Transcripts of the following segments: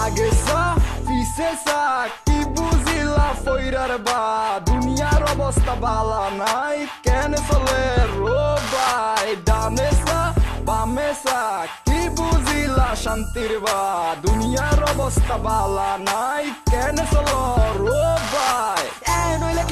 আগে সা পিছে সা কি বুঝিলা ফইরার বা দুনিয়ার অবস্থা বালা নাই কেন চলে রোবাই ডানে সা বামে সা কি বুঝিলা শান্তির বা দুনিয়ার অবস্থা বালা নাই কেন চলো রোবাই নইলে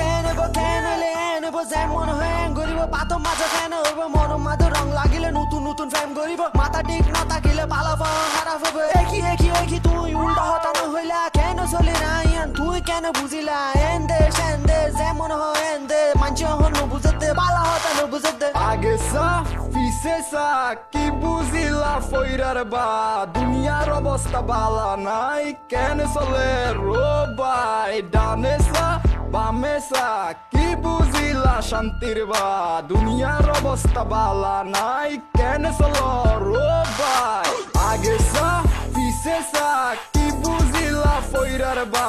যেমন হয়ে গরিব পাত মাঝে ফ্যান হইব মন মাঝে রং লাগিলে নতুন নতুন ফ্যাম গরিব মাথা ঠিক না থাকিলে পালা পাওয়া খারাপ হবে একই তুই উল্টা হতানো হইলা কেন চলি না ইয়ান তুই কেন বুঝিলা এন্দে সেন্দে যেমন হয় এন্দে মানছি হন বুঝতে পালা হতানো বুঝতে আগে সা পিছে সা কি বুঝিলা ফইরার বা দুনিয়ার অবস্থা বালা নাই কেন চলে রোবাই ডানে সা বামে সা কি বুঝিলা শান্তির বা দুনিয়ার অবস্থা বালা নাই কেন চলো রোবাই আগে সা পিছে সা কি বুঝিলা ফইরার বা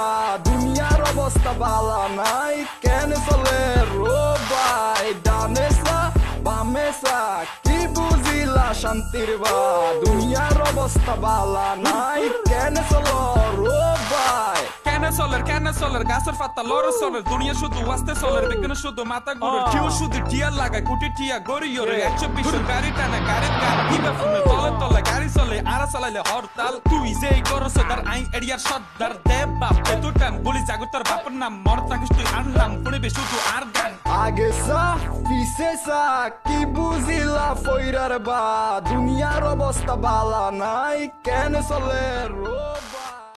দুনিয়ার অবস্থা বালা নাই কেন চলে রোবাই ডানে সা বামে সা কি বুঝিলা শান্তির বা দুনিয়ার অবস্থা বালা নাই কেন চলো রোবাই কেন চলের গাছের পাতা লড়ে চলের দুনিয়া শুধু আসতে চলের বিজ্ঞান শুধু মাথা ঘুরে কেউ শুধু টিয়া লাগায় কোটি টিয়া গড়িয়রে 120 গাড়ি টানা গাড়ির গান কিবা ফোনে তলে গাড়ি চলে আর চালাইলে হরতাল তুই যে করছ তার আইন এরিয়ার সর্দার দেব বাপ তুটান বলি জাগতার বাপের নাম মর তাকিস তুই আনলাম পড়বে শুধু আর গান আগে সা পিছে সা কি বুঝিলা ফইরার বা দুনিয়ার অবস্থা বালা নাই কেন চলে রোবা